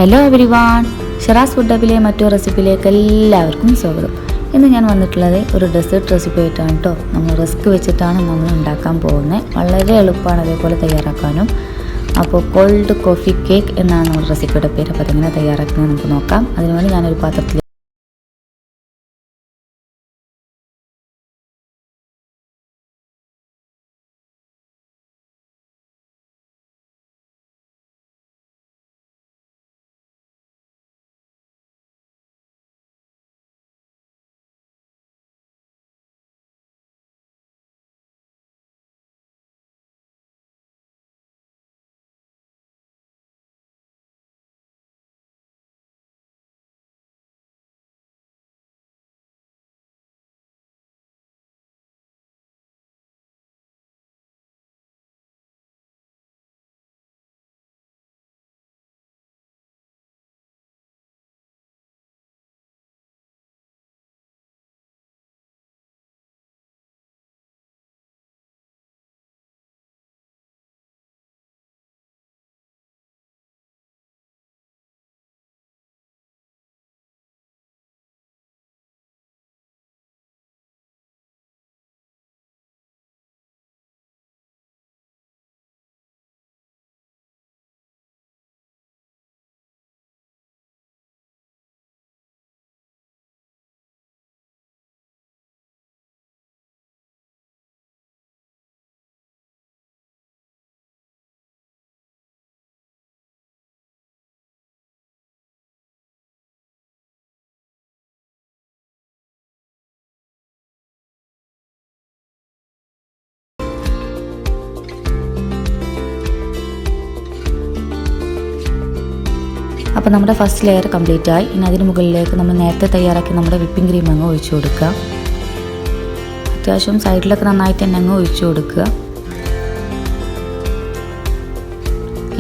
Hello everyone, Sharas food ഹബിലെ മറ്റൊരു റെസിപ്പിയിലേക്ക് എല്ലാവർക്കും സ്വാഗതം. ഇന്ന് ഞാൻ വന്നിട്ടുള്ളത് ഒരു ഡെസേർട്ട് റെസിപ്പി ആയിട്ടാണ് കേട്ടോ. നമ്മൾ റസ്ക് വെച്ചിട്ടാണ് നമ്മൾ ഉണ്ടാക്കാൻ പോകുന്നത്. വളരെ എളുപ്പമാണ് അതേപോലെ തയ്യാറാക്കാനും. അപ്പോൾ കോൾഡ് കോഫി കേക്ക് എന്നാണ് നമ്മുടെ റെസിപ്പിയുടെ പേര്. അപ്പോൾ അതെങ്ങനെ തയ്യാറാക്കുന്നത് നമുക്ക് നോക്കാം. അതിനുവേണ്ടി ഞാനൊരു പാത്രത്തിൽ അപ്പോൾ നമ്മുടെ ഫസ്റ്റ് ലെയർ കംപ്ലീറ്റ് ആയി. ഇനി അതിന് മുകളിലേക്ക് നമ്മൾ നേരത്തെ തയ്യാറാക്കി നമ്മുടെ വിപ്പിംഗ് ക്രീം അങ്ങ് ഒഴിച്ചു കൊടുക്കുക. അത്യാവശ്യം സൈഡിലൊക്കെ നന്നായിട്ട് തന്നെ അങ്ങ് ഒഴിച്ചു കൊടുക്കുക.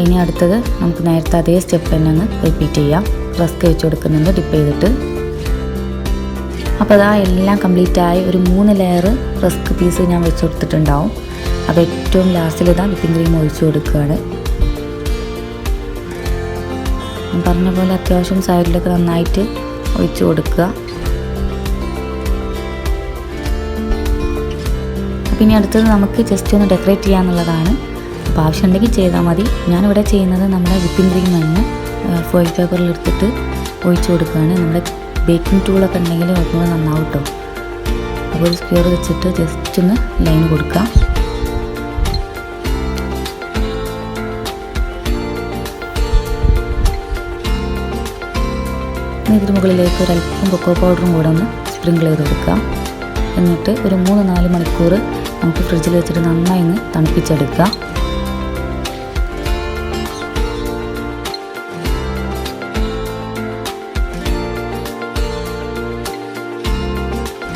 ഇനി അടുത്തത് നമുക്ക് നേരത്തെ അതേ സ്റ്റെപ്പ് തന്നെ അങ്ങ് റിപ്പീറ്റ് ചെയ്യാം. റസ്ക് വെച്ച് കൊടുക്കുന്നുണ്ട് ഡിപ്പ് ചെയ്തിട്ട്. അപ്പോൾ അതാ എല്ലാം കംപ്ലീറ്റ് ആയി. ഒരു 3 ലെയർ റസ്ക് പീസ് ഞാൻ വെച്ച് കൊടുത്തിട്ടുണ്ടാവും. അപ്പോൾ ഏറ്റവും ലാസ്റ്റിൽ ഇതാ വിപ്പിംഗ് ക്രീം ഒഴിച്ചു കൊടുക്കുകയാണ്. പറഞ്ഞ പോലെ അത്യാവശ്യം സൈഡിലൊക്കെ നന്നായിട്ട് ഒഴിച്ചു കൊടുക്കുക. അപ്പം ഇനി അടുത്തത് നമുക്ക് ജസ്റ്റ് ഒന്ന് ഡെക്കറേറ്റ് ചെയ്യാന്നുള്ളതാണ്. അപ്പോൾ ആവശ്യമുണ്ടെങ്കിൽ ചെയ്താൽ മതി. ഞാനിവിടെ ചെയ്യുന്നത് നമ്മുടെ വിപ്പിംഗ് ക്രീം തന്നെ ഫോയിൽ പേപ്പറിൽ എടുത്തിട്ട് ഒഴിച്ചു കൊടുക്കുകയാണ്. നമ്മുടെ ബേക്കിംഗ് ടൂളൊക്കെ ഉണ്ടെങ്കിൽ ഒന്നുകൂടെ നന്നാവും കേട്ടോ. അപ്പോൾ ഒരു സ്ക്വയർ വെച്ചിട്ട് ജസ്റ്റ് ഒന്ന് ലൈൻ കൊടുക്കുക. ഇതിന് മുകളിലേക്ക് ഒരല്പം കൊക്കോ പൗഡറും കൂടെ ഒന്ന് സ്പ്രിങ്കിൾ ചെയ്ത് കൊടുക്കാം. എന്നിട്ട് ഒരു 3-4 മണിക്കൂർ നമുക്ക് ഫ്രിഡ്ജിൽ വെച്ചിട്ട് നന്നായി ഒന്ന് തണുപ്പിച്ചെടുക്കാം.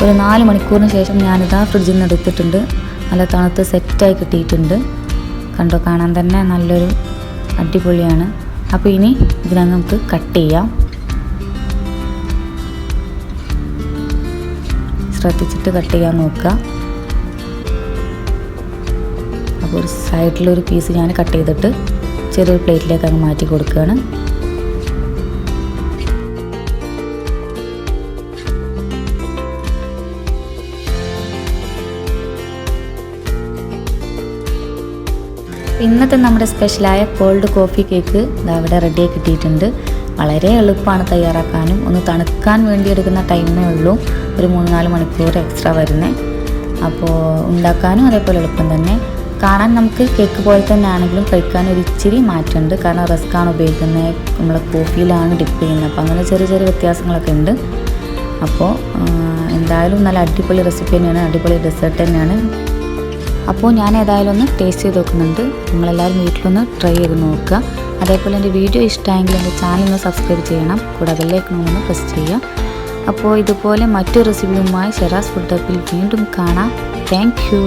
ഒരു 4 മണിക്കൂറിന് ശേഷം ഞാനിതാ ഫ്രിഡ്ജിൽ നിന്ന് എടുത്തിട്ടുണ്ട്. നല്ല തണുത്ത് സെറ്റായി കിട്ടിയിട്ടുണ്ട്. കണ്ടോ, കാണാൻ തന്നെ നല്ലൊരു അടിപൊളിയാണ്. അപ്പോൾ ഇനി ഇതിനെ നമുക്ക് കട്ട് ചെയ്യാം. ശ്രദ്ധിച്ചിട്ട് കട്ട് ചെയ്യാൻ നോക്കുക. അപ്പോൾ ഒരു സൈഡിലൊരു പീസ് ഞാൻ കട്ട് ചെയ്തിട്ട് ചെറിയൊരു പ്ലേറ്റിലേക്ക് അങ്ങ് മാറ്റി കൊടുക്കുകയാണ്. ഇന്നത്തെ നമ്മുടെ സ്പെഷ്യലായ കോൾഡ് കോഫി കേക്ക് ഇവിടെ റെഡിയായി കിട്ടിയിട്ടുണ്ട്. വളരെ എളുപ്പമാണ് തയ്യാറാക്കാനും. ഒന്ന് തണുക്കാൻ വേണ്ടി എടുക്കുന്ന ടൈമേ ഉള്ളൂ. ഒരു 3-4 മണിക്കൂർ എക്സ്ട്രാ വരുന്നത്. അപ്പോൾ ഉണ്ടാക്കാനും അതേപോലെ എളുപ്പം തന്നെ. കാണാൻ നമുക്ക് കേക്ക് പോലെ തന്നെ ആണെങ്കിലും കഴിക്കാൻ ഒരു ഇച്ചിരി മാറ്റമുണ്ട്. കാരണം റസ്ക്കാണ് ഉപയോഗിക്കുന്നത്, നമ്മൾ കോഫിയിലാണ് ഡിപ്പ് ചെയ്യുന്നത്. അപ്പോൾ അങ്ങനെ ചെറിയ ചെറിയ വ്യത്യാസങ്ങളൊക്കെ ഉണ്ട്. അപ്പോൾ എന്തായാലും നല്ല അടിപൊളി റെസിപ്പി തന്നെയാണ്, അടിപൊളി ഡെസേർട്ട് തന്നെയാണ്. അപ്പോൾ ഞാൻ ഏതായാലും ഒന്ന് ടേസ്റ്റ് ചെയ്ത് നോക്കുന്നുണ്ട്. നിങ്ങളെല്ലാവരും വീട്ടിലൊന്ന് ട്രൈ ചെയ്ത് നോക്കുക. അതേപോലെ എൻ്റെ വീഡിയോ ഇഷ്ടമായെങ്കിൽ എൻ്റെ ചാനൽ ഒന്ന് സബ്സ്ക്രൈബ് ചെയ്യണം. കൂടാതെ ബെല്ലൈക്കൺ ഒന്ന് പ്രസ് ചെയ്യുക. അപ്പോൾ ഇതുപോലെ മറ്റൊരു റെസിപ്പിയുമായി ഷറാസ് ഫുഡ് ഹബിൽ വീണ്ടും കാണാം. Thank you.